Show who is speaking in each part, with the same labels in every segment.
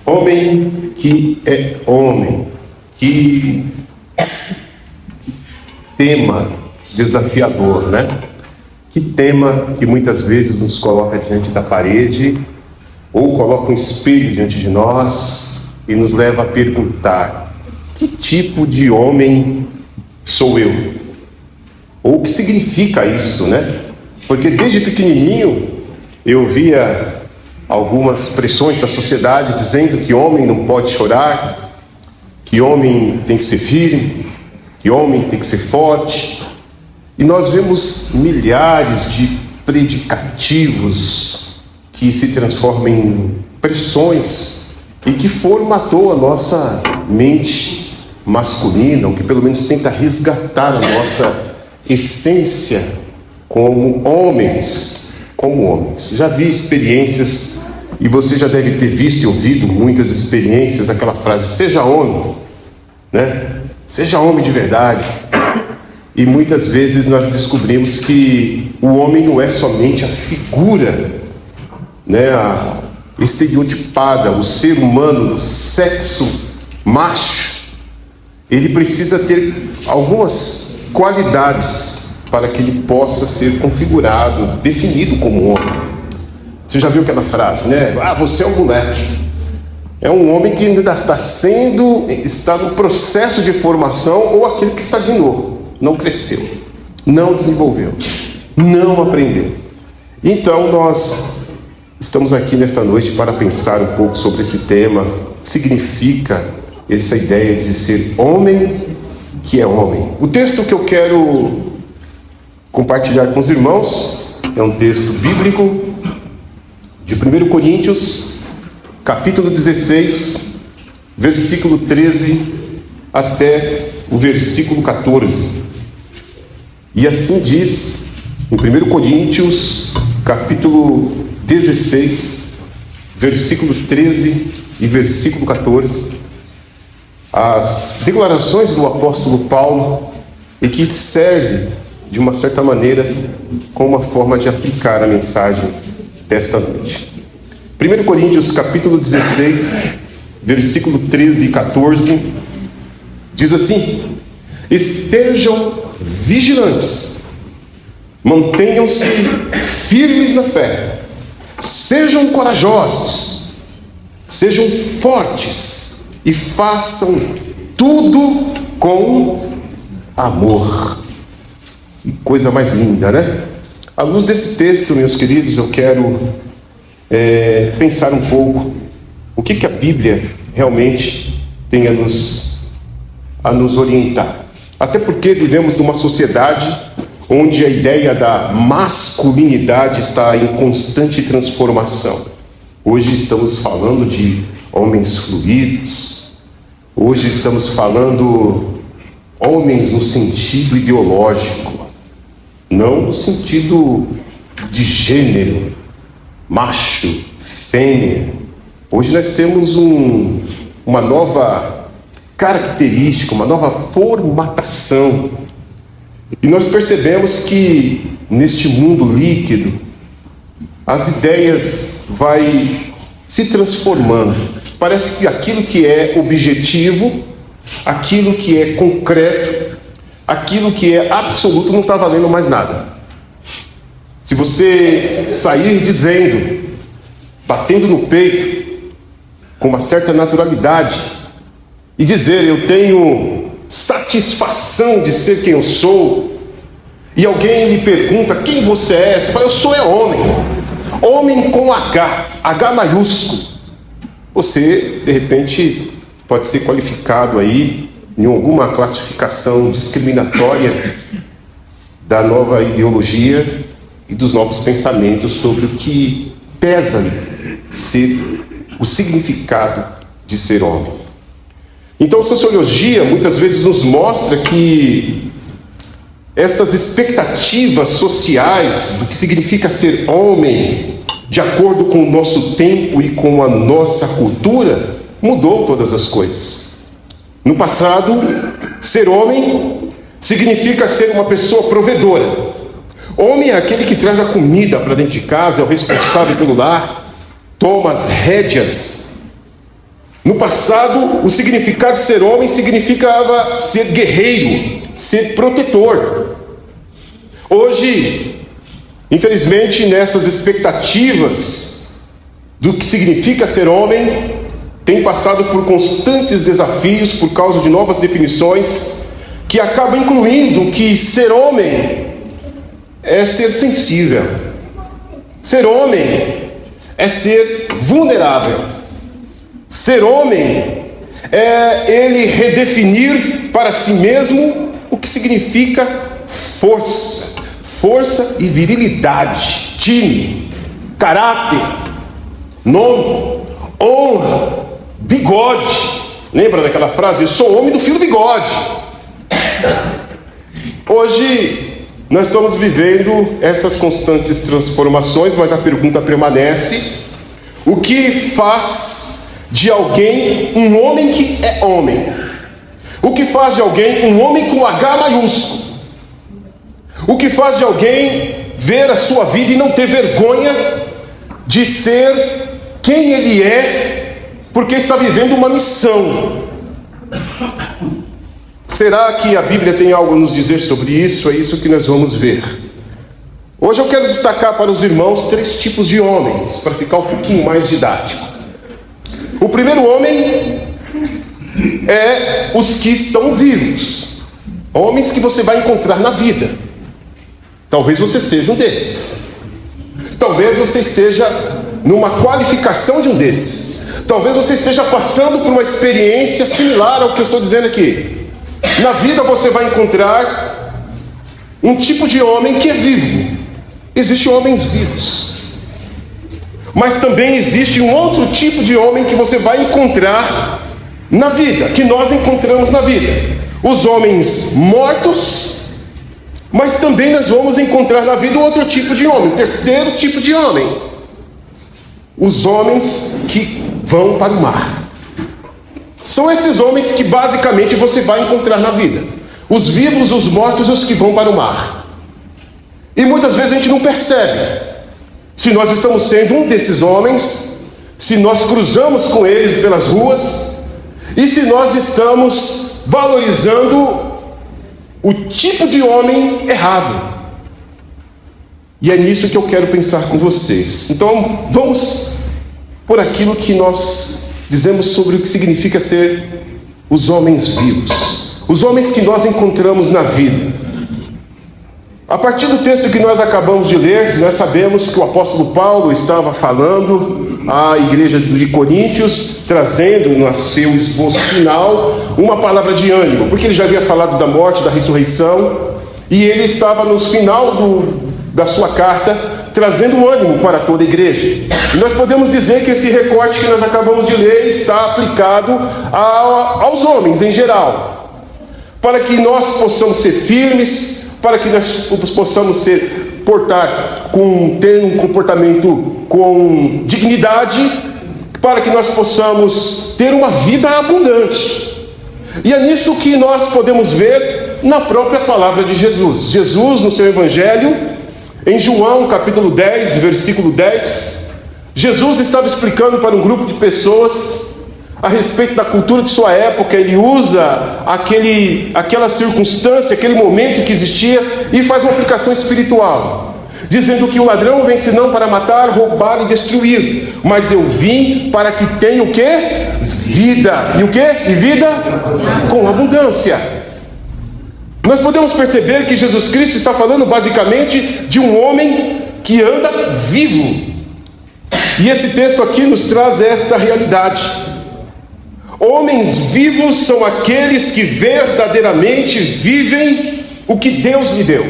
Speaker 1: Homem que é homem, que tema desafiador, né? Que tema que muitas vezes nos coloca diante da parede, ou coloca um espelho diante de nós e nos leva a perguntar: que tipo de homem sou eu? Ou o que significa isso, né? Porque desde pequenininho eu via algumas pressões da sociedade dizendo que homem não pode chorar, que homem tem que ser firme, que homem tem que ser forte. E nós vemos milhares de predicativos que se transformam em pressões e que formatou a nossa mente masculina, ou que pelo menos tenta resgatar a nossa essência como homens. Já vi experiências, e você já deve ter visto e ouvido muitas experiências, aquela frase: seja homem, né? Seja homem de verdade. E muitas vezes nós descobrimos que o homem não é somente a figura, né, a estereotipada, o ser humano, o sexo macho. Ele precisa ter algumas qualidades para que ele possa ser configurado, definido como homem. Você já viu aquela frase, né? Ah, você é um moleque. É um homem que ainda está no processo de formação, ou aquele que estagnou, não cresceu, não desenvolveu, não aprendeu. Então nós estamos aqui nesta noite para pensar um pouco sobre esse tema. O que significa essa ideia de ser homem que é homem? O texto que eu quero compartilhar com os irmãos é um texto bíblico de 1 Coríntios, capítulo 16, versículo 13 até o versículo 14. E assim diz em 1 Coríntios, capítulo 16, versículo 13 e versículo 14, as declarações do apóstolo Paulo, e que serve de uma certa maneira como uma forma de aplicar a mensagem desta noite. 1 Coríntios capítulo 16, versículo 13 e 14, diz assim: estejam vigilantes, mantenham-se firmes na fé, sejam corajosos, sejam fortes e façam tudo com amor. Que coisa mais linda, né? À luz desse texto, meus queridos, eu quero pensar um pouco o que a Bíblia realmente tem a nos orientar. Até porque vivemos numa sociedade onde a ideia da masculinidade está em constante transformação. Hoje estamos falando de homens fluidos, hoje estamos falando homens no sentido ideológico, não no sentido de gênero, macho, fêmea. Hoje nós temos uma nova característica, uma nova formatação. E nós percebemos que neste mundo líquido, as ideias vai se transformando. Parece que aquilo que é objetivo, aquilo que é concreto, aquilo que é absoluto não está valendo mais nada. Se você sair dizendo, batendo no peito, com uma certa naturalidade, e dizer: eu tenho satisfação de ser quem eu sou, e alguém lhe pergunta: quem você é? Você fala: eu sou homem. Homem com H maiúsculo. Você, de repente, pode ser qualificado aí em alguma classificação discriminatória da nova ideologia e dos novos pensamentos sobre o que pesa ser o significado de ser homem. Então a sociologia muitas vezes nos mostra que estas expectativas sociais do que significa ser homem, de acordo com o nosso tempo e com a nossa cultura, mudou todas as coisas. No passado, ser homem significa ser uma pessoa provedora. Homem é aquele que traz a comida para dentro de casa, é o responsável pelo lar, toma as rédeas No passado, o significado de ser homem significava ser guerreiro, ser protetor. Hoje, infelizmente, nessas expectativas do que significa ser homem, tem passado por constantes desafios por causa de novas definições que acabam incluindo que ser homem é ser sensível. Ser homem é ser vulnerável. Ser homem é ele redefinir para si mesmo o que significa força. Força e virilidade, time, caráter, nome, honra, bigode. Lembra daquela frase? Eu sou homem do fio do bigode. Hoje nós estamos vivendo essas constantes transformações, mas a pergunta permanece: o que faz de alguém um homem que é homem? O que faz de alguém um homem com H maiúsculo? O que faz de alguém ver a sua vida e não ter vergonha de ser quem ele é, porque está vivendo uma missão? Será que a Bíblia tem algo a nos dizer sobre isso? É isso que nós vamos ver. Hoje eu quero destacar para os irmãos 3 tipos de homens, para ficar um pouquinho mais didático. O primeiro homem é os que estão vivos, homens que você vai encontrar na vida. Talvez você seja um desses. Talvez você esteja numa qualificação de um desses. Talvez você esteja passando por uma experiência similar ao que eu estou dizendo aqui. Na vida você vai encontrar um tipo de homem que é vivo. Existem homens vivos. Mas também existe um outro tipo de homem que você vai encontrar na vida, que nós encontramos na vida. Os homens mortos. Mas também nós vamos encontrar na vida um outro tipo de homem, o terceiro tipo de homem. Os homens que vão para o mar. São esses homens que basicamente você vai encontrar na vida. Os vivos, os mortos e os que vão para o mar. E muitas vezes a gente não percebe se nós estamos sendo um desses homens, se nós cruzamos com eles pelas ruas, e se nós estamos valorizando o tipo de homem errado. E é nisso que eu quero pensar com vocês. Então, vamos por aquilo que nós dizemos sobre o que significa ser os homens vivos. Os homens que nós encontramos na vida. A partir do texto que nós acabamos de ler, nós sabemos que o apóstolo Paulo estava falando à igreja de Coríntios, trazendo no seu esboço final uma palavra de ânimo, porque ele já havia falado da morte, da ressurreição, e ele estava no final da sua carta trazendo ânimo para toda a igreja. E nós podemos dizer que esse recorte que nós acabamos de ler está aplicado aos homens em geral, para que nós possamos ser firmes, para que nós possamos ter um comportamento com dignidade, para que nós possamos ter uma vida abundante. E é nisso que nós podemos ver na própria palavra de Jesus. Jesus, no seu evangelho, em João capítulo 10, versículo 10, Jesus estava explicando para um grupo de pessoas a respeito da cultura de sua época. Ele usa aquela circunstância, aquele momento que existia, e faz uma aplicação espiritual, dizendo que o ladrão vem senão para matar, roubar e destruir, mas eu vim para que tenha o quê? Vida. E o quê? E vida com abundância. Nós podemos perceber que Jesus Cristo está falando basicamente de um homem que anda vivo. E esse texto aqui nos traz esta realidade. Homens vivos são aqueles que verdadeiramente vivem o que Deus lhe deu.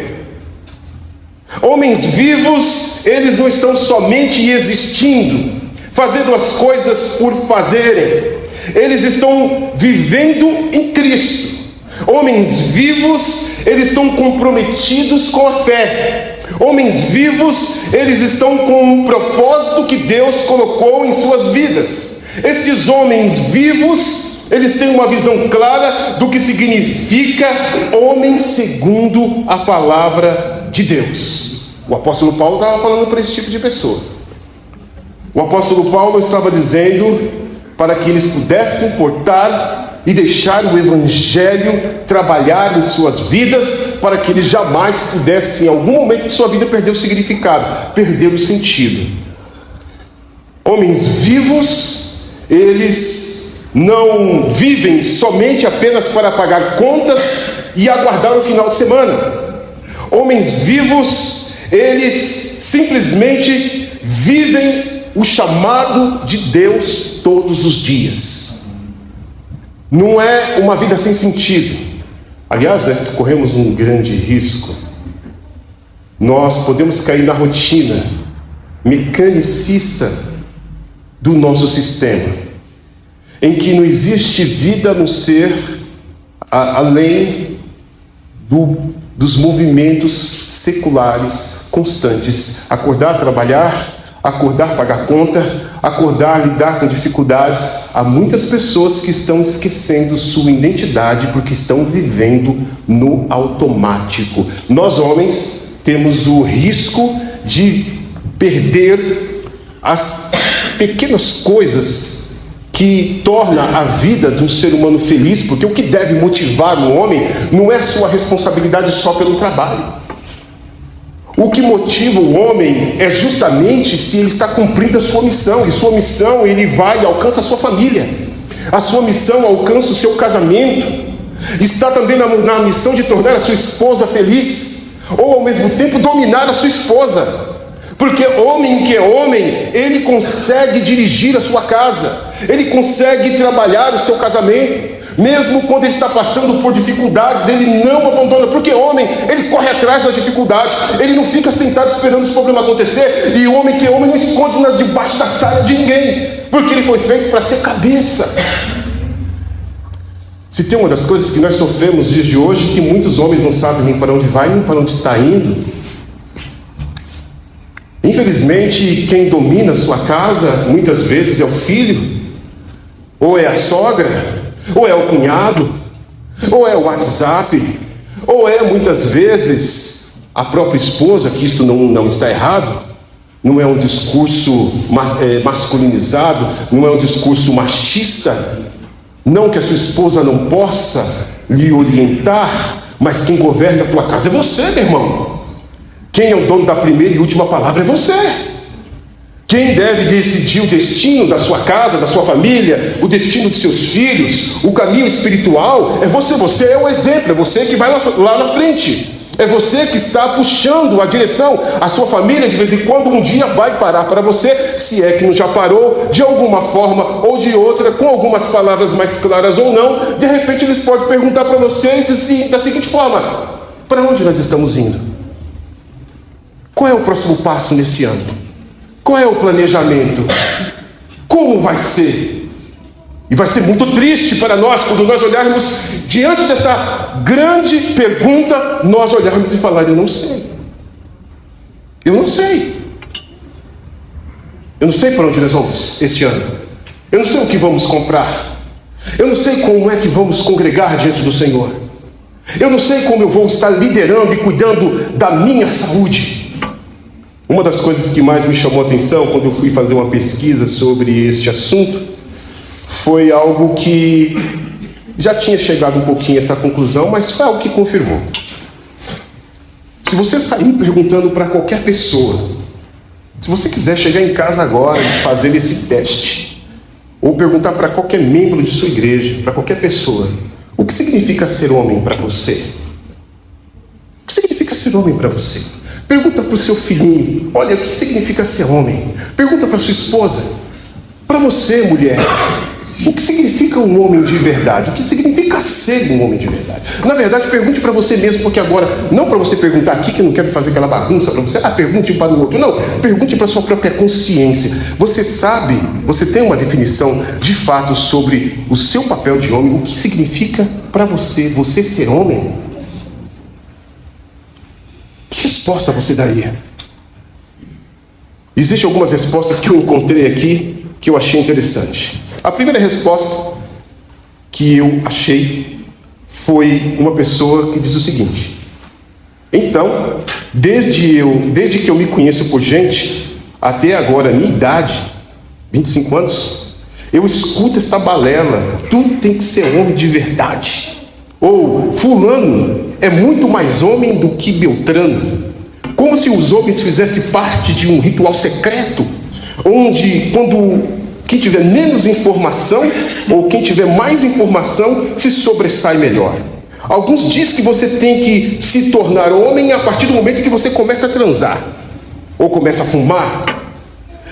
Speaker 1: Homens vivos, eles não estão somente existindo, fazendo as coisas por fazerem. Eles estão vivendo em Cristo. Homens vivos, eles estão comprometidos com a fé. Homens vivos, eles estão com um propósito que Deus colocou em suas vidas. Estes homens vivos, eles têm uma visão clara do que significa homem segundo a palavra de Deus. O apóstolo Paulo estava falando para esse tipo de pessoa. O apóstolo Paulo estava dizendo para que eles pudessem portar e deixar o Evangelho trabalhar em suas vidas, para que eles jamais pudessem, em algum momento de sua vida, perder o significado, perder o sentido. Homens vivos, eles não vivem somente apenas para pagar contas e aguardar o final de semana. Homens vivos, eles simplesmente vivem o chamado de Deus todos os dias. Não é uma vida sem sentido. Aliás, nós corremos um grande risco. Nós podemos cair na rotina mecanicista do nosso sistema, em que não existe vida no ser além dos movimentos seculares constantes. Acordar, trabalhar, acordar, pagar conta, acordar, lidar com dificuldades. Há muitas pessoas que estão esquecendo sua identidade porque estão vivendo no automático. Nós, homens, temos o risco de perder as pequenas coisas que torna a vida de um ser humano feliz, porque o que deve motivar um homem não é sua responsabilidade só pelo trabalho. O que motiva o homem é justamente se ele está cumprindo a sua missão, e sua missão ele vai e alcança a sua família, a sua missão alcança o seu casamento, está também na missão de tornar a sua esposa feliz, ou ao mesmo tempo dominar a sua esposa. Porque homem que é homem, ele consegue dirigir a sua casa, ele consegue trabalhar o seu casamento, mesmo quando ele está passando por dificuldades, ele não abandona, porque homem, ele corre atrás das dificuldades, ele não fica sentado esperando os problemas acontecer, e o homem que é homem não esconde debaixo da saia de ninguém, porque ele foi feito para ser cabeça. Se tem uma das coisas que nós sofremos nos dias de hoje, que muitos homens não sabem nem para onde vai, nem para onde está indo. Infelizmente, quem domina a sua casa, muitas vezes é o filho, ou é a sogra, ou é o cunhado, ou é o WhatsApp, ou é muitas vezes a própria esposa, que isto não está errado, não é um discurso masculinizado, não é um discurso machista, não que a sua esposa não possa lhe orientar, mas quem governa a tua casa é você, meu irmão. Quem é o dono da primeira e última palavra é você. Quem deve decidir o destino da sua casa, da sua família, o destino de seus filhos, o caminho espiritual, é você. Você é o exemplo, é você que vai lá na frente. É você que está puxando a direção. A sua família, de vez em quando, um dia vai parar para você, se é que não já parou, de alguma forma ou de outra, com algumas palavras mais claras ou não. De repente eles podem perguntar para você da seguinte forma: para onde nós estamos indo? Qual é o próximo passo nesse ano? Qual é o planejamento? Como vai ser? E vai ser muito triste para nós quando nós olharmos diante dessa grande pergunta, nós olharmos e falar: eu não sei. Eu não sei. Eu não sei para onde nós vamos este ano. Eu não sei o que vamos comprar. Eu não sei como é que vamos congregar diante do Senhor. Eu não sei como eu vou estar liderando e cuidando da minha saúde. Uma das coisas que mais me chamou a atenção quando eu fui fazer uma pesquisa sobre este assunto foi algo que já tinha chegado um pouquinho a essa conclusão, mas foi algo que confirmou. Se você sair perguntando para qualquer pessoa, se você quiser chegar em casa agora e fazer esse teste, ou perguntar para qualquer membro de sua igreja, para qualquer pessoa, o que significa ser homem para você? O que significa ser homem para você? Pergunta para o seu filhinho: olha, o que significa ser homem? Pergunta para sua esposa. Para você, mulher, o que significa um homem de verdade? O que significa ser um homem de verdade? Na verdade, pergunte para você mesmo, porque agora, não para você perguntar aqui, que eu não quero fazer aquela bagunça para você, pergunte para o outro. Não, pergunte para a sua própria consciência. Você sabe, você tem uma definição de fato sobre o seu papel de homem, o que significa para você ser homem? Que resposta você daria? Existem algumas respostas que eu encontrei aqui que eu achei interessante. A primeira resposta que eu achei foi uma pessoa que diz o seguinte: então, desde que eu me conheço por gente, até agora, minha idade, 25 anos, eu escuto esta balela: tu tem que ser homem de verdade. Ou fulano é muito mais homem do que Beltrano. Como se os homens fizessem parte de um ritual secreto, onde quando quem tiver menos informação ou quem tiver mais informação se sobressai melhor. Alguns dizem que você tem que se tornar homem a partir do momento que você começa a transar ou começa a fumar.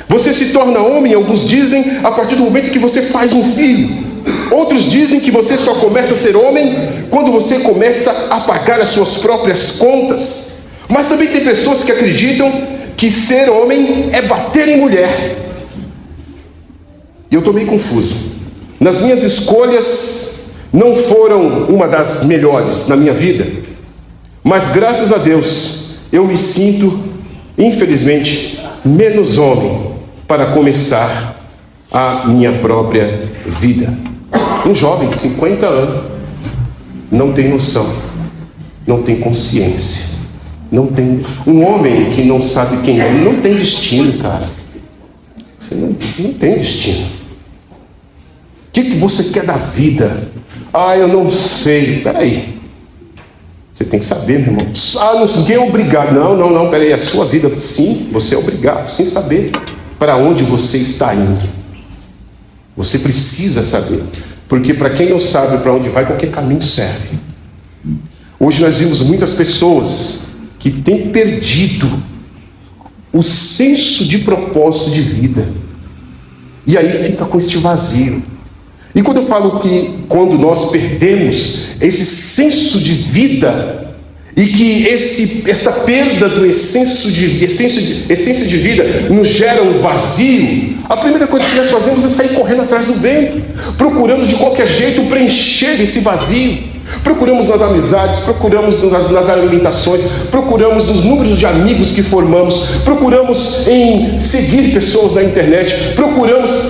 Speaker 1: Você se torna homem, alguns dizem, a partir do momento que você faz um filho. Outros dizem que você só começa a ser homem quando você começa a pagar as suas próprias contas. Mas também tem pessoas que acreditam que ser homem é bater em mulher. E eu estou meio confuso. Nas minhas escolhas não foram uma das melhores na minha vida, mas graças a Deus eu me sinto, infelizmente, menos homem para começar a minha própria vida. Um jovem de 50 anos não tem noção, não tem consciência, não tem. Um homem que não sabe quem é, ele não tem destino, cara. Você não tem destino. O que você quer da vida? Ah, eu não sei. Peraí. Você tem que saber, meu irmão. Ah, ninguém é obrigado. Não, peraí. A sua vida, sim, você é obrigado, sem saber para onde você está indo. Você precisa saber. Porque para quem não sabe para onde vai, qualquer caminho serve. Hoje nós vimos muitas pessoas que têm perdido o senso de propósito de vida. E aí fica com este vazio. E quando eu falo que quando nós perdemos esse senso de vida, e que essa perda do essência de vida nos gera um vazio, a primeira coisa que nós fazemos é sair correndo atrás do vento, procurando de qualquer jeito preencher esse vazio. Procuramos nas amizades, procuramos nas alimentações, procuramos nos números de amigos que formamos, procuramos em seguir pessoas na internet,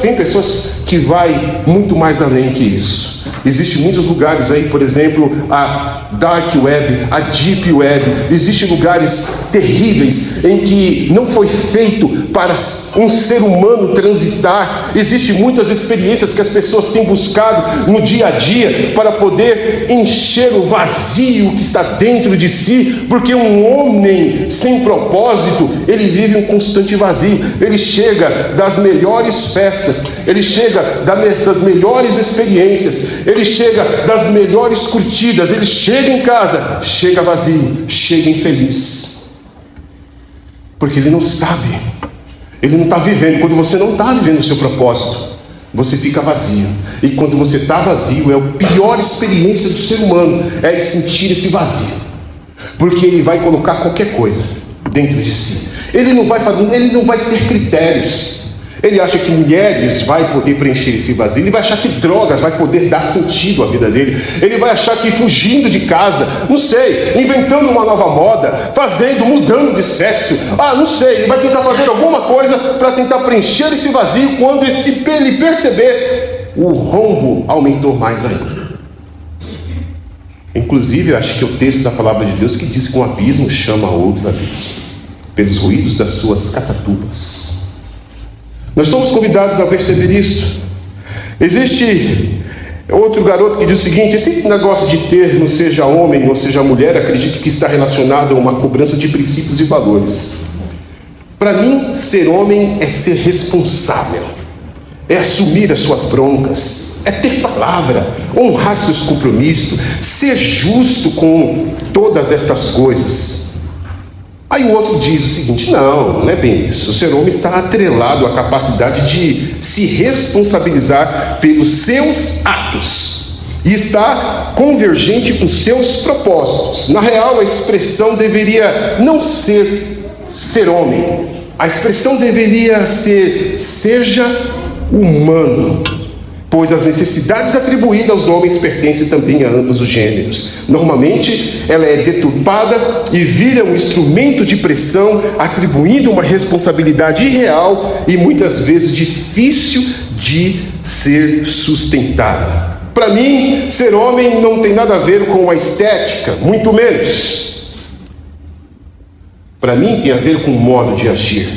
Speaker 1: tem pessoas que vai muito mais além que isso. Existem muitos lugares aí, por exemplo, a Dark Web, a Deep Web. Existem lugares terríveis em que não foi feito para um ser humano transitar. Existem muitas experiências que as pessoas têm buscado no dia a dia para poder encher o vazio que está dentro de si, porque um homem sem propósito, ele vive um constante vazio. Ele chega das melhores festas, ele chega das melhores experiências, ele chega das melhores curtidas, ele chega em casa, chega vazio, chega infeliz, porque ele não sabe, ele não está vivendo. Quando você não está vivendo o seu propósito, você fica vazio. E quando você está vazio, é a pior experiência do ser humano, é sentir esse vazio, porque ele vai colocar qualquer coisa dentro de si. Ele não vai ter critérios. Ele acha que mulheres vai poder preencher esse vazio. Ele vai achar que drogas vai poder dar sentido à vida dele. Ele vai achar que fugindo de casa, não sei, inventando uma nova moda, mudando de sexo, não sei, ele vai tentar fazer alguma coisa para tentar preencher esse vazio. Quando ele perceber, o rombo aumentou mais ainda. Inclusive, acho que é o texto da palavra de Deus que diz que um abismo chama outro abismo, pelos ruídos das suas catatubas. Nós somos convidados a perceber isso. Existe outro garoto que diz o seguinte: esse negócio de ter, não seja homem ou seja mulher, acredito que está relacionado a uma cobrança de princípios e valores. Para mim, ser homem é ser responsável, é assumir as suas broncas, é ter palavra, honrar seus compromissos, ser justo com todas estas coisas. Aí o outro diz o seguinte: não é bem isso. O ser homem está atrelado à capacidade de se responsabilizar pelos seus atos e está convergente com seus propósitos. Na real, a expressão deveria não ser homem. A expressão deveria ser seja humano, pois as necessidades atribuídas aos homens pertencem também a ambos os gêneros. Normalmente, ela é deturpada e vira um instrumento de pressão, atribuindo uma responsabilidade irreal e muitas vezes difícil de ser sustentada. Para mim, ser homem não tem nada a ver com a estética, muito menos. Para mim, tem a ver com o modo de agir,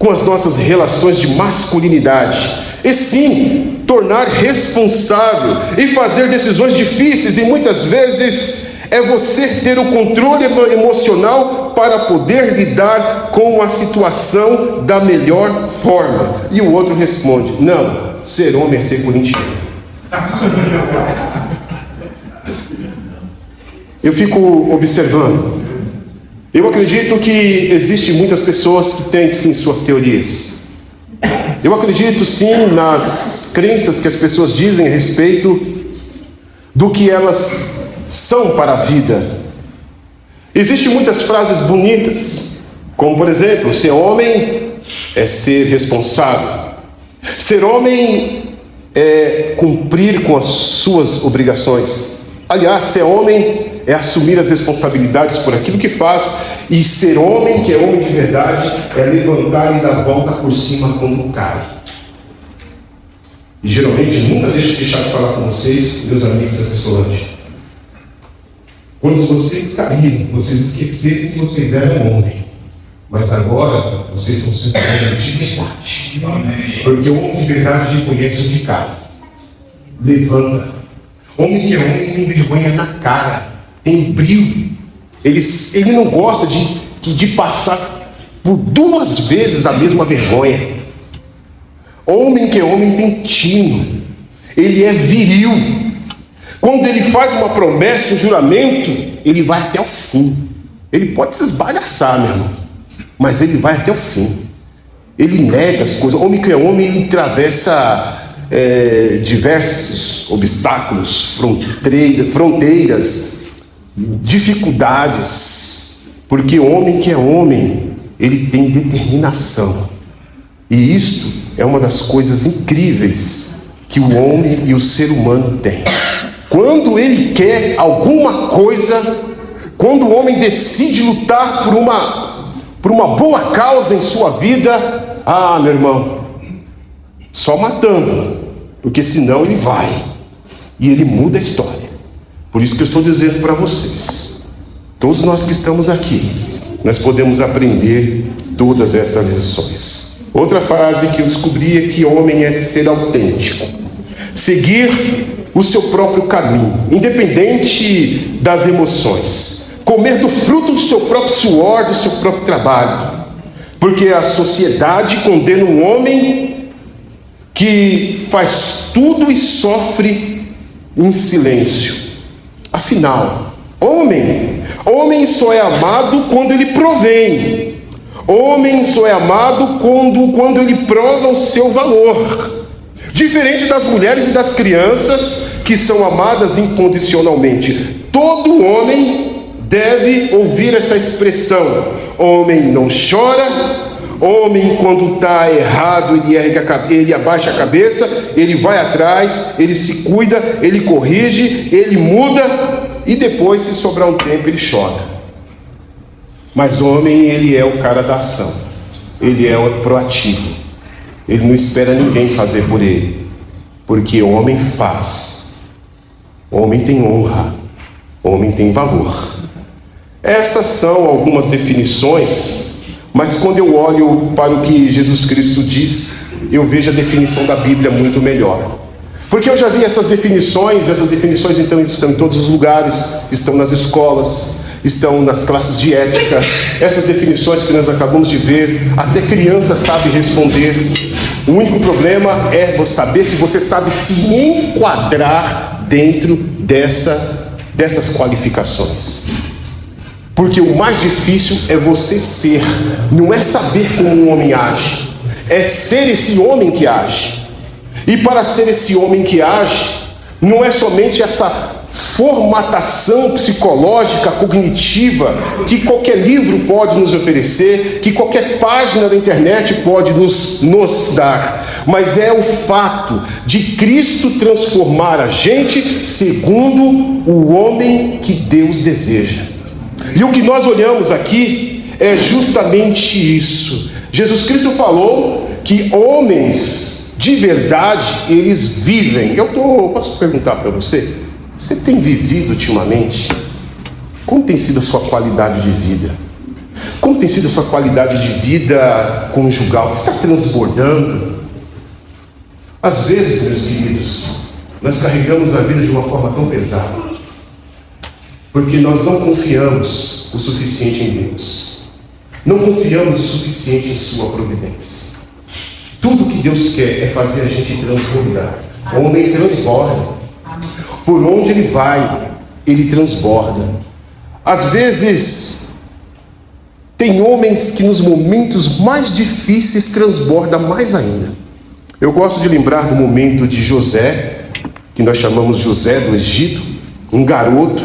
Speaker 1: com as nossas relações de masculinidade, e sim tornar responsável e fazer decisões difíceis, e muitas vezes é você ter o controle emocional para poder lidar com a situação da melhor forma. E o outro responde: não, ser homem é ser corintiano. Eu fico observando. Eu acredito que existem muitas pessoas que têm sim suas teorias. Eu acredito sim nas crenças que as pessoas dizem a respeito do que elas são para a vida. Existem muitas frases bonitas, como por exemplo, ser homem é ser responsável. Ser homem é cumprir com as suas obrigações. Aliás, ser homem é assumir as responsabilidades por aquilo que faz, e ser homem, que é homem de verdade, é levantar e dar a volta por cima quando cai. E geralmente, nunca deixo de falar com vocês, meus amigos da Cristolândia. Quando vocês caíram, vocês esqueceram que vocês eram homem. Mas agora, vocês são cidadãos de verdade. Porque o homem de verdade reconhece onde cai. Levanta. Homem que é homem tem vergonha na cara. Tem brilho. Ele não gosta de passar por 2 vezes a mesma vergonha. Homem que é homem tem tino. Ele é viril. Quando ele faz uma promessa, um juramento, ele vai até o fim. Ele pode se esbagaçar, meu irmão, mas ele vai até o fim. Ele nega as coisas. Homem que é homem, ele atravessa diversos obstáculos, fronteiras, dificuldades, porque o homem que é homem, ele tem determinação. E isto é uma das coisas incríveis que o homem e o ser humano têm. Quando ele quer alguma coisa, quando o homem decide lutar por uma boa causa em sua vida, meu irmão, só matando, porque senão ele vai e ele muda a história. Por isso que eu estou dizendo para vocês, todos nós que estamos aqui, nós podemos aprender todas estas lições. Outra frase que eu descobri é que homem é ser autêntico, seguir o seu próprio caminho, independente das emoções, comer do fruto do seu próprio suor, do seu próprio trabalho, porque a sociedade condena um homem que faz tudo e sofre em silêncio. Afinal, homem só é amado quando ele provém. Homem só é amado quando ele prova o seu valor. Diferente das mulheres e das crianças que são amadas incondicionalmente. Todo homem deve ouvir essa expressão: homem não chora. Homem, quando está errado, ele abaixa a cabeça, ele vai atrás, ele se cuida, ele corrige, ele muda, e depois, se sobrar um tempo, ele chora. Mas homem, ele é o cara da ação, ele é o proativo, ele não espera ninguém fazer por ele, porque homem faz, homem tem honra, homem tem valor. Essas são algumas definições. Mas quando eu olho para o que Jesus Cristo diz, eu vejo a definição da Bíblia muito melhor. Porque eu já vi essas definições então estão em todos os lugares, estão nas escolas, estão nas classes de ética. Essas definições que nós acabamos de ver, até criança sabe responder. O único problema é saber se você sabe se enquadrar dentro dessas qualificações. Porque o mais difícil é você ser, não é saber como um homem age, é ser esse homem que age. E para ser esse homem que age, não é somente essa formatação psicológica, cognitiva, que qualquer livro pode nos oferecer, que qualquer página da internet pode nos dar, mas é o fato de Cristo transformar a gente segundo o homem que Deus deseja. E o que nós olhamos aqui é justamente isso. Jesus Cristo falou que homens de verdade, eles vivem. Posso perguntar para você? Você tem vivido ultimamente? Como tem sido a sua qualidade de vida? Como tem sido a sua qualidade de vida conjugal? Você está transbordando? Às vezes, meus queridos, nós carregamos a vida de uma forma tão pesada, porque nós não confiamos o suficiente em Deus. Não confiamos o suficiente em sua providência. Tudo que Deus quer é fazer a gente transbordar. O homem transborda. Por onde ele vai, ele transborda. Às vezes, tem homens que nos momentos mais difíceis transborda mais ainda. Eu gosto de lembrar do momento de José, que nós chamamos José do Egito, um garoto,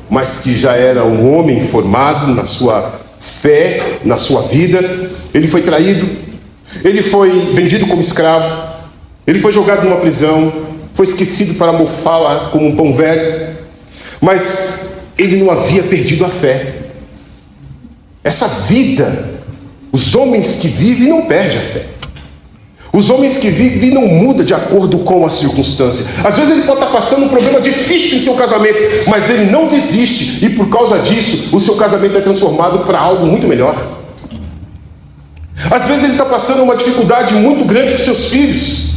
Speaker 1: mas que já era um homem formado na sua fé, na sua vida. Ele foi traído, ele foi vendido como escravo, ele foi jogado numa prisão, foi esquecido para mofar lá como um pão velho, mas ele não havia perdido a fé. Essa vida, os homens que vivem não perdem a fé. Os homens que vivem não mudam de acordo com a circunstância. Às vezes ele pode estar passando um problema difícil em seu casamento, mas ele não desiste, e por causa disso, o seu casamento é transformado para algo muito melhor. Às vezes ele está passando uma dificuldade muito grande com seus filhos,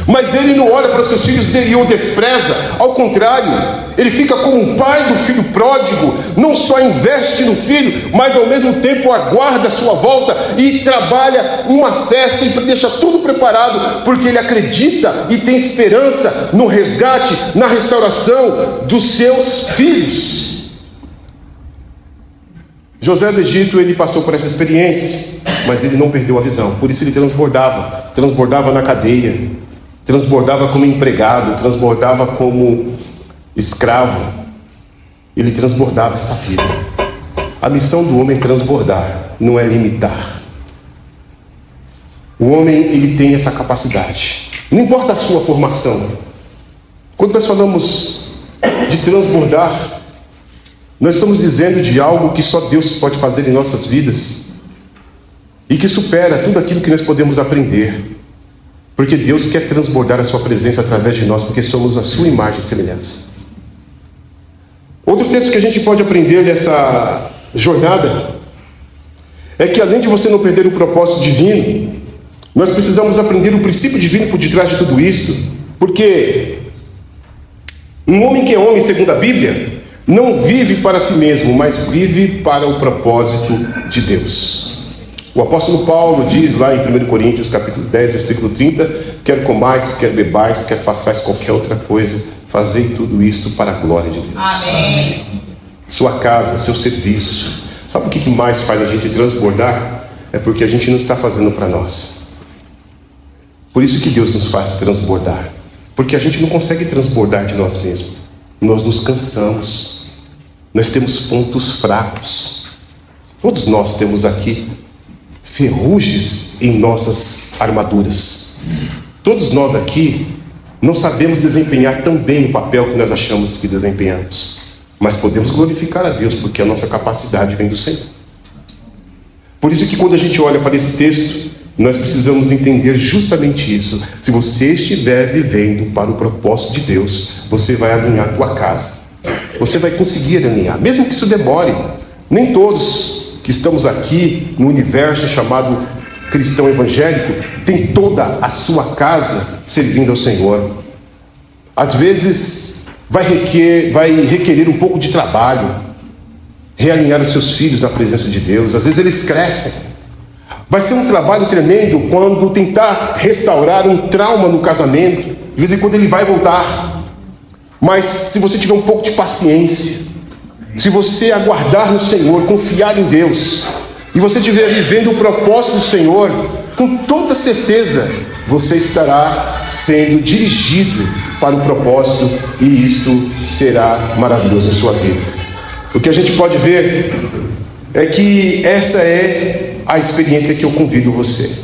Speaker 1: mas ele não olha para os seus filhos e o despreza. Ao contrário, ele fica como um pai do filho pródigo, não só investe no filho, mas ao mesmo tempo aguarda a sua volta e trabalha uma festa e deixa tudo preparado, porque ele acredita e tem esperança no resgate, na restauração dos seus filhos. José do Egito, ele passou por essa experiência, mas ele não perdeu a visão. Por isso ele transbordava na cadeia, transbordava como empregado, transbordava como escravo. Ele transbordava essa vida. A missão do homem é transbordar, não é limitar. O homem, ele tem essa capacidade. Não importa a sua formação. Quando nós falamos de transbordar, nós estamos dizendo de algo que só Deus pode fazer em nossas vidas e que supera tudo aquilo que nós podemos aprender. Porque Deus quer transbordar a sua presença através de nós, porque somos a sua imagem e semelhança. Outro texto que a gente pode aprender nessa jornada é que, além de você não perder o propósito divino, nós precisamos aprender o princípio divino por detrás de tudo isso. Porque um homem que é homem, segundo a Bíblia, não vive para si mesmo, mas vive para o propósito de Deus. O apóstolo Paulo diz lá em 1 Coríntios capítulo 10, versículo 30, quer comais, quer bebais, quer façais qualquer outra coisa, fazei tudo isto para a glória de Deus.
Speaker 2: Amém.
Speaker 1: Sua casa, seu serviço. Sabe o que mais faz a gente transbordar? É porque a gente não está fazendo para nós. Por isso que Deus nos faz transbordar. Porque a gente não consegue transbordar de nós mesmos. Nós nos cansamos. Nós temos pontos fracos. Todos nós temos aqui ferrugens em nossas armaduras. Todos nós aqui não sabemos desempenhar tão bem o papel que nós achamos que desempenhamos, mas podemos glorificar a Deus, porque a nossa capacidade vem do Senhor. Por isso que quando a gente olha para esse texto, nós precisamos entender justamente isso. Se você estiver vivendo para o propósito de Deus, você vai alinhar a tua casa. Você vai conseguir alinhar, mesmo que isso demore. Nem todos que estamos aqui no universo chamado cristão evangélico tem toda a sua casa servindo ao Senhor. Às vezes vai requerer um pouco de trabalho realinhar os seus filhos na presença de Deus. Às vezes eles crescem. Vai ser um trabalho tremendo quando tentar restaurar um trauma no casamento. De vez em quando ele vai voltar. Mas se você tiver um pouco de paciência, se você aguardar no Senhor, confiar em Deus, e você estiver vivendo o propósito do Senhor, com toda certeza você estará sendo dirigido para o propósito, e isto será maravilhoso em sua vida. O que a gente pode ver é que essa é a experiência que eu convido você.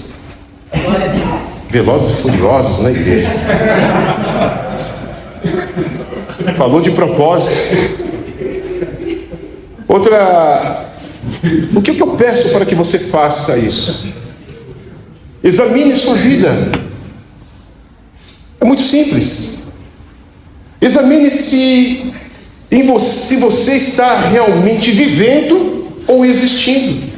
Speaker 2: Glória a Deus.
Speaker 1: Velozes e furiosos na igreja. Falou de propósito. O que eu peço para que você faça isso? Examine a sua vida. É muito simples. Examine se você está realmente vivendo ou existindo.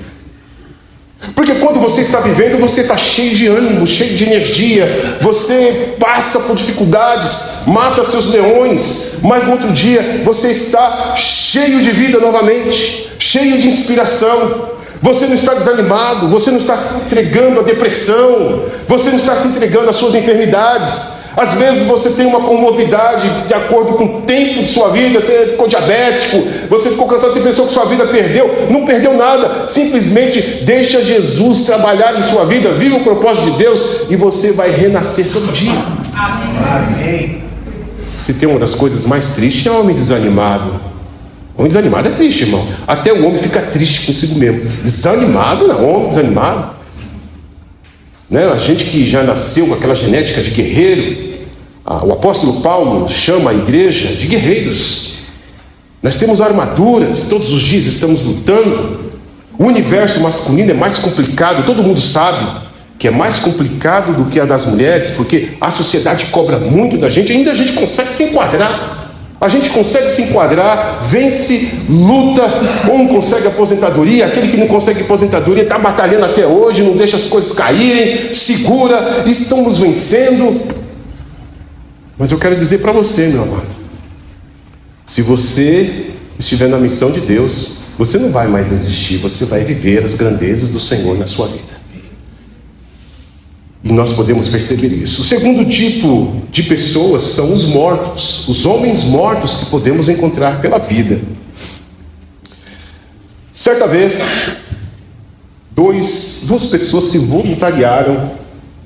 Speaker 1: Porque quando você está vivendo, você está cheio de ânimo, cheio de energia, você passa por dificuldades, mata seus leões, mas no outro dia você está cheio de vida novamente, cheio de inspiração. Você não está desanimado, você não está se entregando à depressão, você não está se entregando às suas enfermidades. Às vezes você tem uma comorbidade de acordo com o tempo de sua vida, você ficou diabético, você ficou cansado, você pensou que sua vida perdeu. Não perdeu nada, simplesmente deixa Jesus trabalhar em sua vida, viva o propósito de Deus e você vai renascer todo dia.
Speaker 2: Amém.
Speaker 1: Se tem uma das coisas mais tristes é o homem desanimado. O homem desanimado é triste, irmão. Até o homem fica triste consigo mesmo. Desanimado não, homem desanimado. Né? A gente que já nasceu com aquela genética de guerreiro, o apóstolo Paulo chama a igreja de guerreiros. Nós temos armaduras, todos os dias estamos lutando. O universo masculino é mais complicado, todo mundo sabe que é mais complicado do que a das mulheres, porque a sociedade cobra muito da gente, ainda a gente consegue se enquadrar. A gente consegue se enquadrar, vence, luta, um consegue aposentadoria, aquele que não consegue aposentadoria está batalhando até hoje, não deixa as coisas caírem, segura, estamos vencendo. Mas eu quero dizer para você, meu amado, se você estiver na missão de Deus, você não vai mais existir, você vai viver as grandezas do Senhor na sua vida. E nós podemos perceber isso. O segundo tipo de pessoas são os mortos, os homens mortos que podemos encontrar pela vida. Certa vez, duas pessoas se voluntariaram,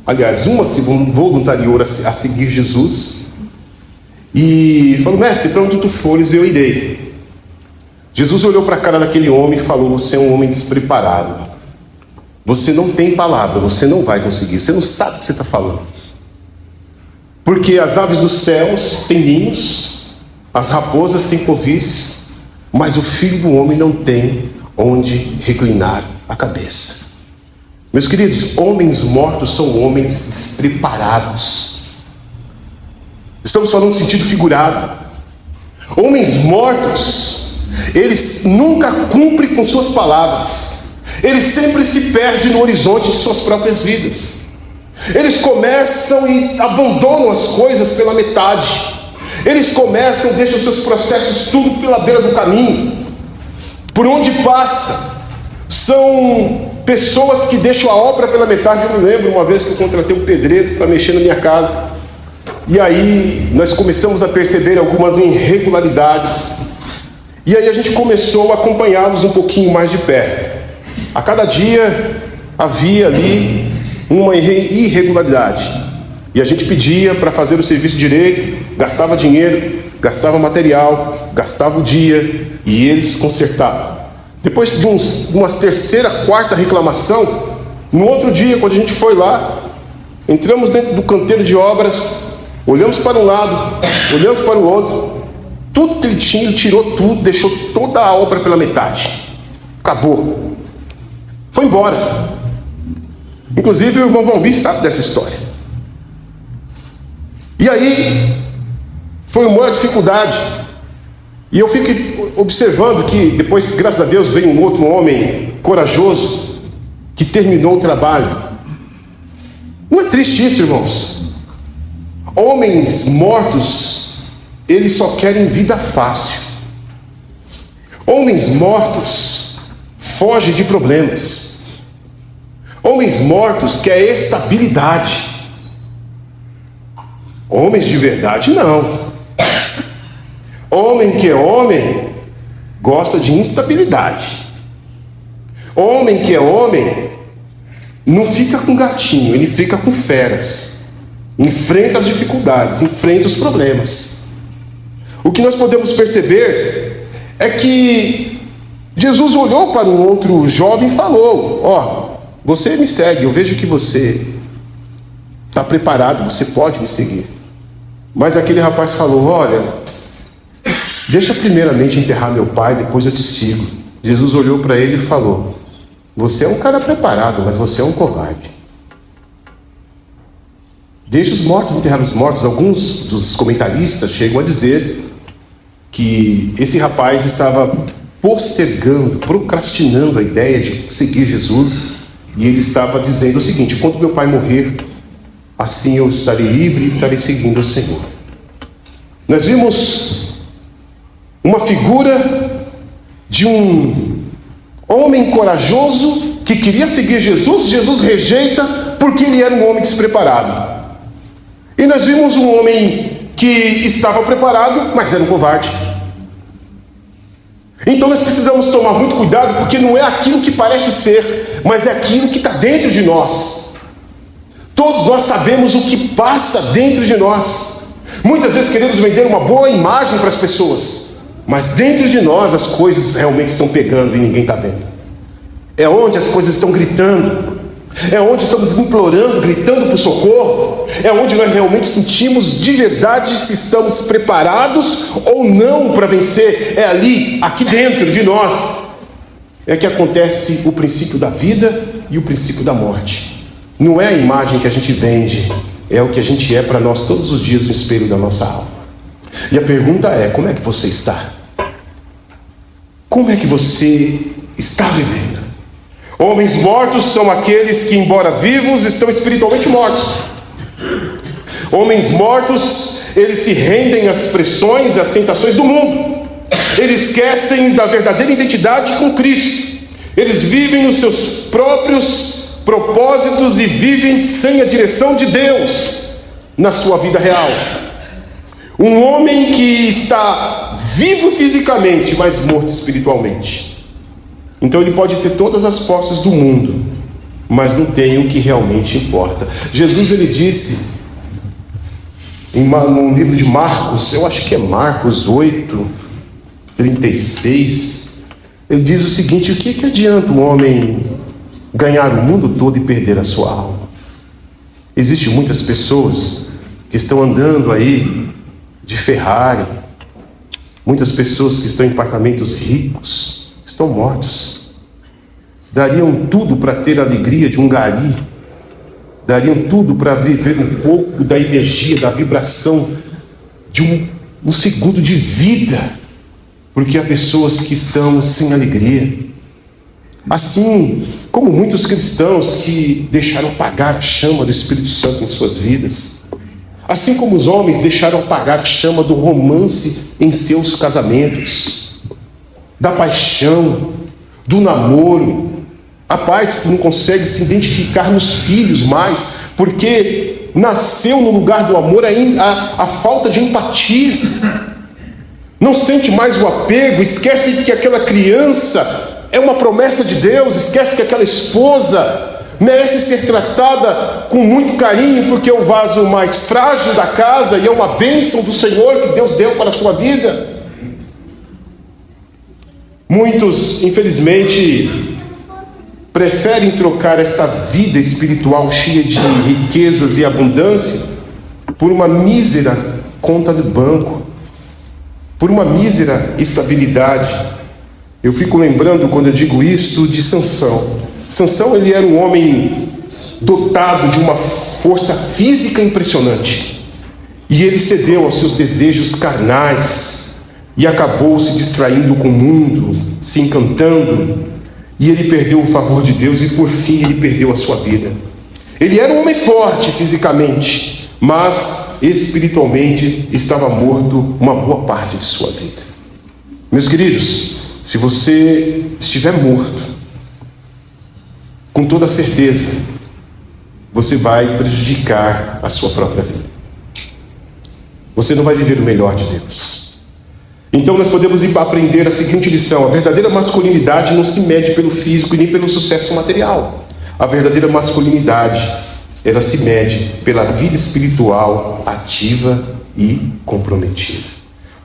Speaker 1: aliás, uma se voluntariou a seguir Jesus e falou: mestre, para onde tu fores eu irei. Jesus olhou para a cara daquele homem e falou: você é um homem despreparado. Você não tem palavra, você não vai conseguir, você não sabe o que você está falando. Porque as aves dos céus têm ninhos, as raposas têm covis, mas o Filho do Homem não tem onde reclinar a cabeça. Meus queridos, homens mortos são homens despreparados. Estamos falando no sentido figurado. Homens mortos, eles nunca cumprem com suas palavras. Eles sempre se perdem no horizonte de suas próprias vidas. Eles começam e abandonam as coisas pela metade. Eles começam e deixam seus processos tudo pela beira do caminho. Por onde passa, são pessoas que deixam a obra pela metade. Eu me lembro uma vez que eu contratei um pedreiro para mexer na minha casa. E aí nós começamos a perceber algumas irregularidades. E aí a gente começou a acompanhá-los um pouquinho mais de perto. A cada dia havia ali uma irregularidade. E a gente pedia para fazer o serviço direito, gastava dinheiro, gastava material, gastava o dia, e eles consertavam. Depois de uma terceira, quarta reclamação, no outro dia, quando a gente foi lá, entramos dentro do canteiro de obras, olhamos para um lado, olhamos para o outro, tudo que ele tinha, ele tirou tudo, deixou toda a obra pela metade. Acabou. Foi embora. Inclusive o irmão Valmir sabe dessa história. E aí foi uma dificuldade. E eu fico observando que depois, graças a Deus, veio um outro homem corajoso que terminou o trabalho. Não é triste isso, irmãos? Homens mortos, eles só querem vida fácil. Homens mortos fogem de problemas. Homens mortos querem estabilidade. Homens de verdade não. Homem que é homem gosta de instabilidade. Homem que é homem não fica com gatinho, ele fica com feras. Enfrenta as dificuldades, enfrenta os problemas. O que nós podemos perceber é que Jesus olhou para um outro jovem e falou: ó, você me segue, eu vejo que você está preparado, você pode me seguir. Mas aquele rapaz falou: olha, deixa primeiramente enterrar meu pai, depois eu te sigo. Jesus olhou para ele e falou: você é um cara preparado, mas você é um covarde. Deixa os mortos enterrar os mortos. Alguns dos comentaristas chegam a dizer que esse rapaz estava postergando, procrastinando a ideia de seguir Jesus E ele estava dizendo o seguinte: quando meu pai morrer, assim eu estarei livre e estarei seguindo o Senhor. Nós vimos uma figura de um homem corajoso que queria seguir Jesus. Jesus rejeita porque ele era um homem despreparado. E nós vimos um homem que estava preparado, mas era um covarde. Então nós precisamos tomar muito cuidado, porque não é aquilo que parece ser, mas é aquilo que está dentro de nós. Todos nós sabemos o que passa dentro de nós. Muitas vezes queremos vender uma boa imagem para as pessoas, mas dentro de nós as coisas realmente estão pegando e ninguém está vendo. É onde as coisas estão gritando, é onde estamos implorando, gritando por socorro, é onde nós realmente sentimos de verdade se estamos preparados ou não para vencer. É ali, aqui dentro de nós, é que acontece o princípio da vida e o princípio da morte. Não é a imagem que a gente vende, é o que a gente é para nós todos os dias no espelho da nossa alma. E a pergunta é: como é que você está? Como é que você está vivendo? Homens mortos são aqueles que, embora vivos, estão espiritualmente mortos. Homens mortos, eles se rendem às pressões e às tentações do mundo. Eles esquecem da verdadeira identidade com Cristo. Eles vivem nos seus próprios propósitos e vivem sem a direção de Deus na sua vida real. Um homem que está vivo fisicamente, mas morto espiritualmente. Então ele pode ter todas as posses do mundo, mas não tem o que realmente importa. Jesus, ele disse no livro de Marcos, eu acho que é Marcos 8:36, ele diz o seguinte: o que adianta um homem ganhar o mundo todo e perder a sua alma? Existem muitas pessoas que estão andando aí de Ferrari, muitas pessoas que estão em apartamentos ricos, estão mortos. Dariam tudo para ter a alegria de um gari, dariam tudo para viver um pouco da energia, da vibração de um segundo de vida, porque há pessoas que estão sem alegria. Assim como muitos cristãos que deixaram apagar a chama do Espírito Santo em suas vidas, assim como os homens deixaram apagar a chama do romance em seus casamentos, da paixão, do namoro. Há pais que não conseguem se identificar nos filhos mais, porque nasceu no lugar do amor a falta de empatia. Não sente mais o apego, esquece que aquela criança é uma promessa de Deus, esquece que aquela esposa merece ser tratada com muito carinho, porque é o vaso mais frágil da casa e é uma bênção do Senhor que Deus deu para a sua vida. Muitos, infelizmente, preferem trocar esta vida espiritual cheia de riquezas e abundância por uma mísera conta do banco, por uma mísera estabilidade. Eu fico lembrando, quando eu digo isto, de Sansão. Sansão, ele era um homem dotado de uma força física impressionante, e ele cedeu aos seus desejos carnais e acabou se distraindo com o mundo, se encantando, e ele perdeu o favor de Deus e por fim ele perdeu a sua vida. Ele era um homem forte fisicamente, mas espiritualmente estava morto uma boa parte de sua vida. Meus queridos, se você estiver morto, com toda certeza você vai prejudicar a sua própria vida. Você não vai viver o melhor de Deus. Então nós podemos aprender a seguinte lição: a verdadeira masculinidade não se mede pelo físico e nem pelo sucesso material. A verdadeira masculinidade, ela se mede pela vida espiritual ativa e comprometida.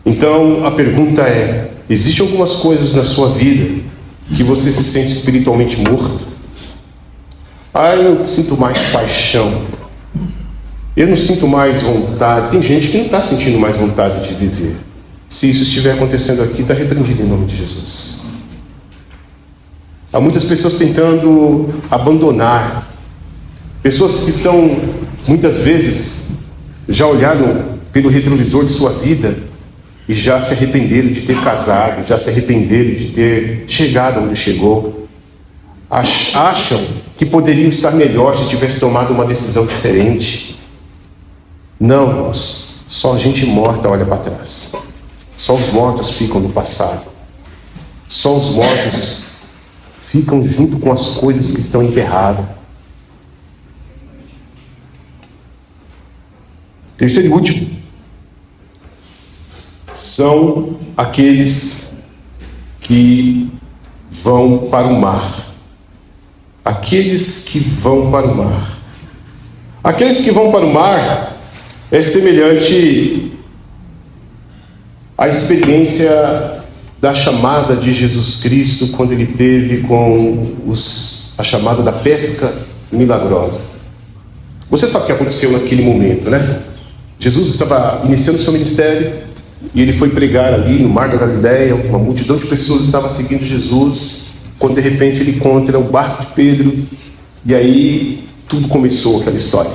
Speaker 1: Então a pergunta é: existem algumas coisas na sua vida que você se sente espiritualmente morto? Eu não sinto mais paixão, eu não sinto mais vontade. Tem gente que não está sentindo mais vontade de viver. Se isso estiver acontecendo aqui, está repreendido em nome de Jesus. Há muitas pessoas tentando abandonar, pessoas que estão, muitas vezes, já olharam pelo retrovisor de sua vida e já se arrependeram de ter casado, já se arrependeram de ter chegado onde chegou. acham que poderiam estar melhor se tivesse tomado uma decisão diferente. Não, irmãos, só gente morta olha para trás. Só os mortos ficam no passado. Só os mortos ficam junto com as coisas que estão enterradas. Terceiro e último, são aqueles que vão para o mar. Aqueles que vão para o mar. Aqueles que vão para o mar é semelhante à experiência da chamada de Jesus Cristo quando ele teve com a chamada da pesca milagrosa. Você sabe o que aconteceu naquele momento, né? Jesus estava iniciando seu ministério e ele foi pregar ali no Mar da Galileia. Uma multidão de pessoas estava seguindo Jesus, quando de repente ele encontra o barco de Pedro, e aí tudo começou, aquela história.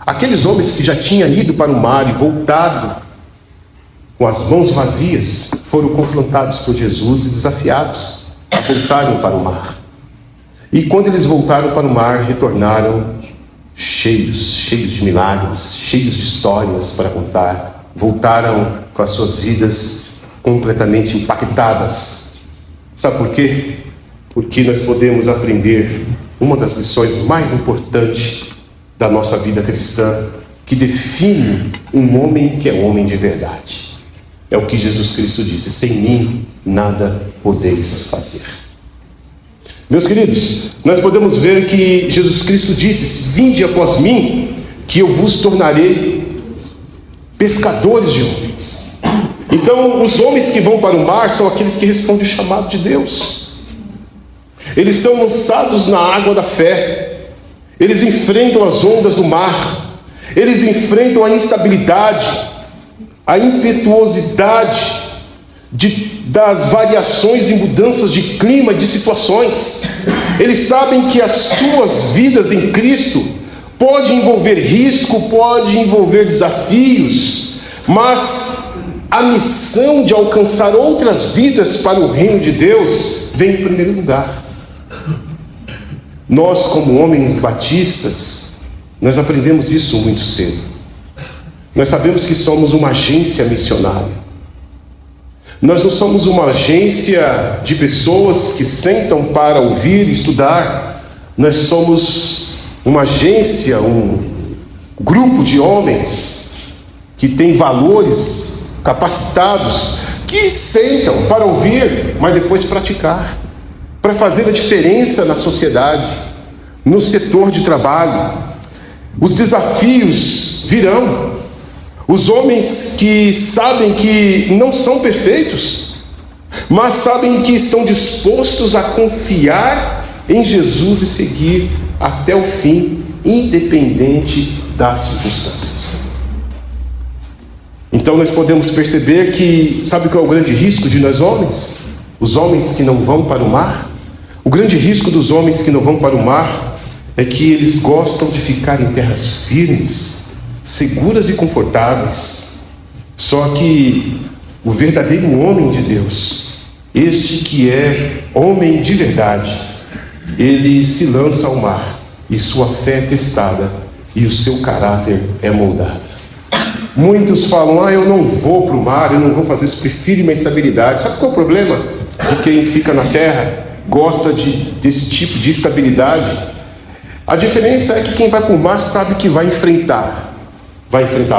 Speaker 1: Aqueles homens que já tinham ido para o mar e voltado com as mãos vazias, foram confrontados por Jesus e desafiados a voltarem para o mar. E quando eles voltaram para o mar, retornaram cheios de milagres, cheios de histórias para contar. Voltaram com as suas vidas completamente impactadas. Sabe por quê? Porque nós podemos aprender uma das lições mais importantes da nossa vida cristã, que define um homem que é homem de verdade. É o que Jesus Cristo disse: sem mim nada podeis fazer. Meus queridos, nós podemos ver que Jesus Cristo disse: vinde após mim, que eu vos tornarei pescadores de homens. Então, os homens que vão para o mar são aqueles que respondem o chamado de Deus. Eles são lançados na água da fé. Eles enfrentam as ondas do mar. Eles enfrentam a instabilidade, a impetuosidade das variações e mudanças de clima e de situações. Eles sabem que as suas vidas em Cristo pode envolver risco, pode envolver desafios, mas a missão de alcançar outras vidas para o reino de Deus vem em primeiro lugar. Nós, como homens batistas, nós aprendemos isso muito cedo. Nós sabemos que somos uma agência missionária. Nós não somos uma agência de pessoas que sentam para ouvir e estudar. Nós somos uma agência, um grupo de homens que tem valores capacitados, que sentam para ouvir, mas depois praticar, para fazer a diferença na sociedade, no setor de trabalho. Os desafios virão. Os homens que sabem que não são perfeitos, mas sabem que estão dispostos a confiar em Jesus e seguir até o fim, independente das circunstâncias. Então nós podemos perceber que, sabe qual é o grande risco de nós homens? Os homens que não vão para o mar? O grande risco dos homens que não vão para o mar é que eles gostam de ficar em terras firmes, seguras e confortáveis. Só que o verdadeiro homem de Deus, este que é homem de verdade, ele se lança ao mar e sua fé é testada e o seu caráter é moldado. Muitos falam: eu não vou para o mar, eu não vou fazer isso, prefiro uma estabilidade. Sabe qual é o problema de quem fica na terra, gosta desse tipo de estabilidade? A diferença é que quem vai para o mar sabe que vai enfrentar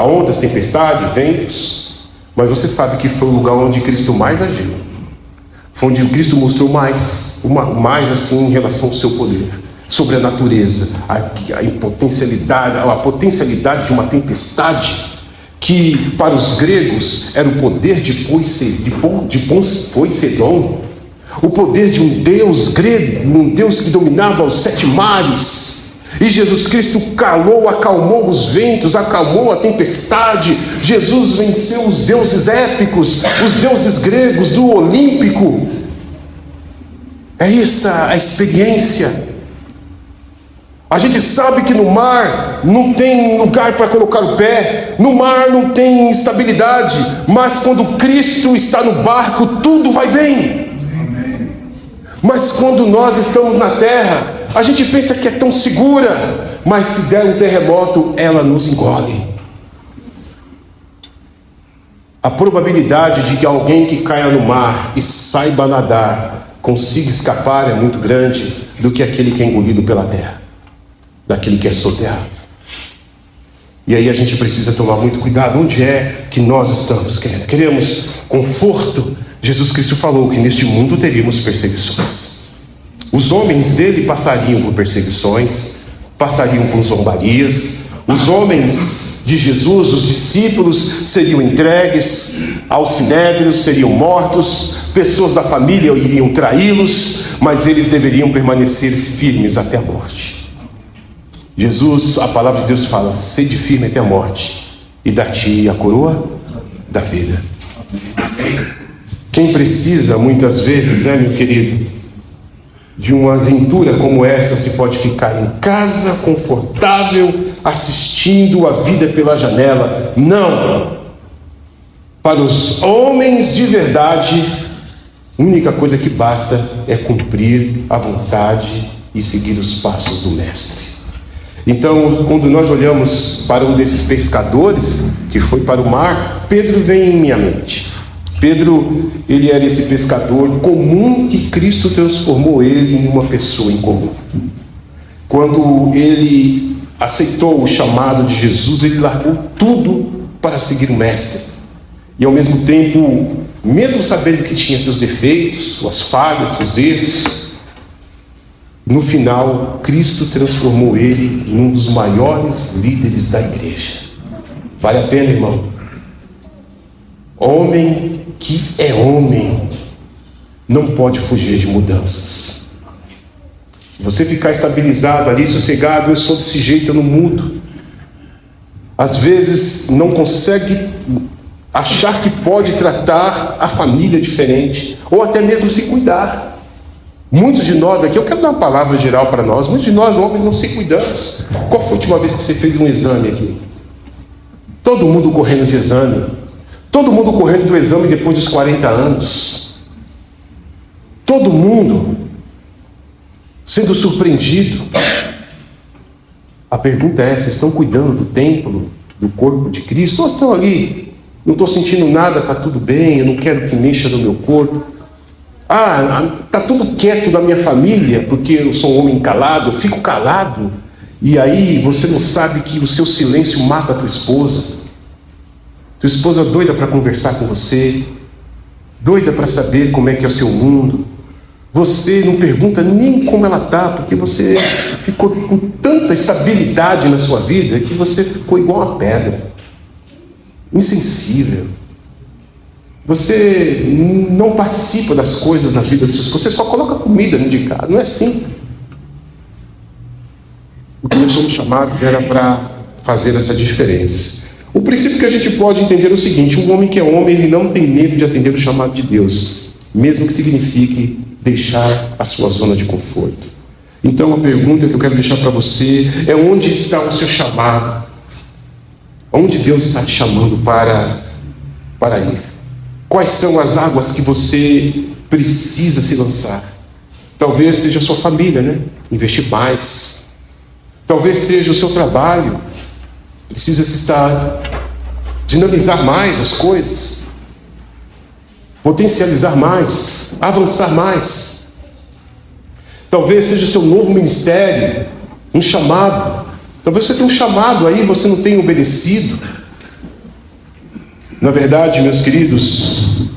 Speaker 1: ondas, tempestade, ventos, mas você sabe que foi o lugar onde Cristo mais agiu, foi onde Cristo mostrou mais assim em relação ao seu poder, sobre a natureza, a potencialidade de uma tempestade, que para os gregos era o poder de Poseidon, o poder de um deus grego, um deus que dominava os 7 mares. E Jesus Cristo acalmou os ventos, acalmou a tempestade. Jesus venceu os deuses épicos, os deuses gregos do Olímpico. É essa a experiência. A gente sabe que no mar não tem lugar para colocar o pé, no mar não tem estabilidade, mas quando Cristo está no barco, tudo vai bem. Mas quando nós estamos na terra, a gente pensa que é tão segura, mas se der um terremoto, ela nos engole. A probabilidade de que alguém que caia no mar e saiba nadar consiga escapar é muito grande do que aquele que é engolido pela terra, daquele que é soterrado. E aí a gente precisa tomar muito cuidado. Onde é que nós estamos querendo? Queremos conforto? Jesus Cristo falou que neste mundo teríamos perseguições. Os homens dele passariam por perseguições, passariam por zombarias. Os homens de Jesus, os discípulos, seriam entregues aos sinédrios, seriam mortos, pessoas da família iriam traí-los, mas eles deveriam permanecer firmes até a morte. Jesus, a palavra de Deus fala: sede firme até a morte, e dar-te a coroa da vida. Quem precisa, muitas vezes, meu querido, de uma aventura como essa, se pode ficar em casa, confortável, assistindo a vida pela janela. Não! Para os homens de verdade, a única coisa que basta é cumprir a vontade e seguir os passos do Mestre. Então, quando nós olhamos para um desses pescadores que foi para o mar, Pedro vem em minha mente. Pedro, ele era esse pescador comum que Cristo transformou ele em uma pessoa incomum. Quando ele aceitou o chamado de Jesus, ele largou tudo para seguir o Mestre. E ao mesmo tempo, mesmo sabendo que tinha seus defeitos, suas falhas, seus erros, no final, Cristo transformou ele em um dos maiores líderes da igreja. Vale a pena, irmão? Homem que é homem não pode fugir de mudanças. Se você ficar estabilizado ali, sossegado, eu sou desse jeito, eu não mudo. Às vezes não consegue achar que pode tratar a família diferente, ou até mesmo se cuidar. Muitos de nós aqui, eu quero dar uma palavra geral para nós, muitos de nós homens não se cuidamos. Qual foi a última vez que você fez um exame aqui? Todo mundo correndo de exame. Todo mundo correndo do exame depois dos 40 anos. Todo mundo sendo surpreendido. A pergunta é: vocês estão cuidando do templo, do corpo de Cristo? Ou estão ali, não estou sentindo nada, está tudo bem, eu não quero que mexa no meu corpo. Está tudo quieto na minha família, porque eu sou um homem calado, eu fico calado. E aí você não sabe que o seu silêncio mata a tua esposa. Tua esposa doida para conversar com você, doida para saber como é que é o seu mundo. Você não pergunta nem como ela está, porque você ficou com tanta estabilidade na sua vida que você ficou igual uma pedra, insensível. Você não participa das coisas na vida das suas coisas, você só coloca comida dentro de casa. Não é assim. O que nós somos chamados era para fazer essa diferença. O princípio que a gente pode entender é o seguinte: um homem que é homem, ele não tem medo de atender o chamado de Deus, mesmo que signifique deixar a sua zona de conforto. Então a pergunta que eu quero deixar para você é: onde está o seu chamado? Onde Deus está te chamando para ir? Quais são as águas que você precisa se lançar? Talvez seja a sua família, né? Investir mais. Talvez seja o seu trabalho. Precisa se dinamizar mais as coisas, potencializar mais, avançar mais. Talvez seja o seu novo ministério, um chamado. Talvez você tenha um chamado aí, você não tenha obedecido. Na verdade, meus queridos,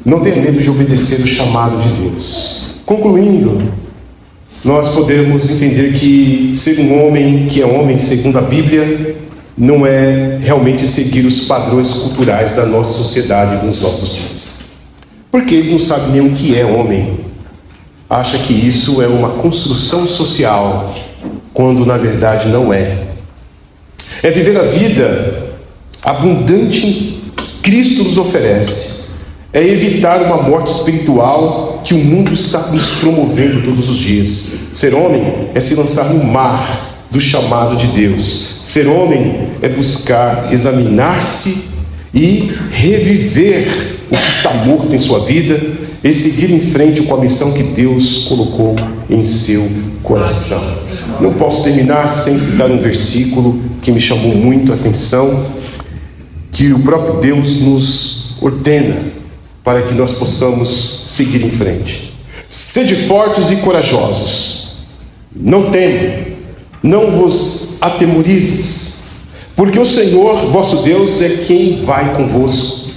Speaker 1: não tenha medo de obedecer o chamado de Deus. Concluindo, nós podemos entender que ser um homem que é homem segundo a Bíblia não é realmente seguir os padrões culturais da nossa sociedade nos nossos dias. Porque eles não sabem nem o que é homem. Acha que isso é uma construção social, quando na verdade não é. É viver a vida abundante que Cristo nos oferece. É evitar uma morte espiritual que o mundo está nos promovendo todos os dias. Ser homem é se lançar no mar do chamado de Deus. Ser homem é buscar examinar-se e reviver o que está morto em sua vida e seguir em frente com a missão que Deus colocou em seu coração. Não posso terminar sem citar um versículo que me chamou muito a atenção, que o próprio Deus nos ordena para que nós possamos seguir em frente. Sede fortes e corajosos, não temam, não vos atemorizes, porque o Senhor vosso Deus é quem vai convosco,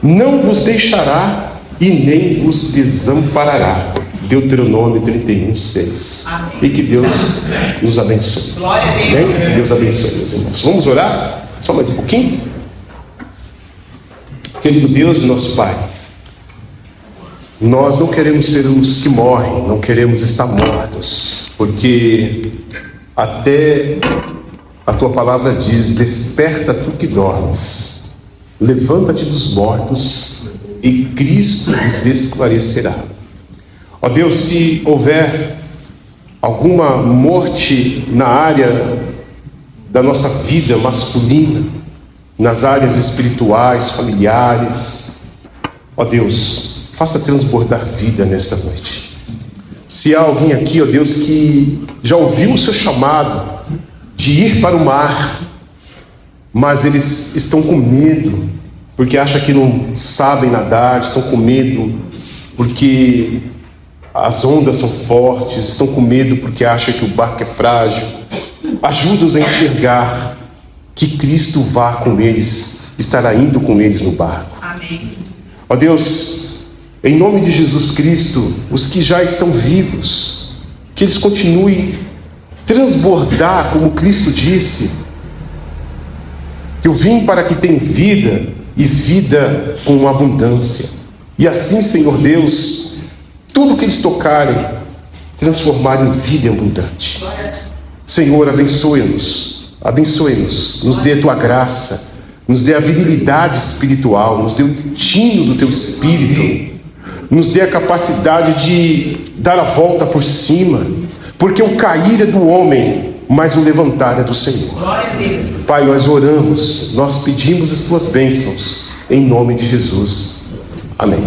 Speaker 1: não vos deixará e nem vos desamparará. Deuteronômio 31:6. E que Deus nos abençoe.
Speaker 2: Glória a Deus.
Speaker 1: Amém? Que Deus abençoe, meus irmãos. Vamos orar? Só mais um pouquinho? Querido Deus, nosso Pai, nós não queremos ser os que morrem, não queremos estar mortos, porque até a Tua palavra diz: desperta tu que dormes, levanta-te dos mortos e Cristo nos esclarecerá. Ó Deus, se houver alguma morte na área da nossa vida masculina, nas áreas espirituais, familiares, ó Deus, faça transbordar vida nesta noite. Se há alguém aqui, ó Deus, que já ouviu o seu chamado de ir para o mar, mas eles estão com medo, porque acham que não sabem nadar, estão com medo porque as ondas são fortes, estão com medo porque acham que o barco é frágil, ajuda-os a enxergar que Cristo vá com eles, estará indo com eles no barco.
Speaker 2: Amém.
Speaker 1: Ó Deus, em nome de Jesus Cristo, os que já estão vivos, que eles continuem a transbordar, como Cristo disse, que eu vim para que tenham vida e vida com abundância. E assim, Senhor Deus, tudo que eles tocarem, transformar em vida abundante. Senhor, abençoe-nos, nos dê a Tua graça, nos dê a virilidade espiritual, nos dê o tino do Teu Espírito, nos dê a capacidade de dar a volta por cima, porque o cair é do homem, mas o levantar é do Senhor. Pai, nós oramos, nós pedimos as Tuas bênçãos, em nome de Jesus. Amém.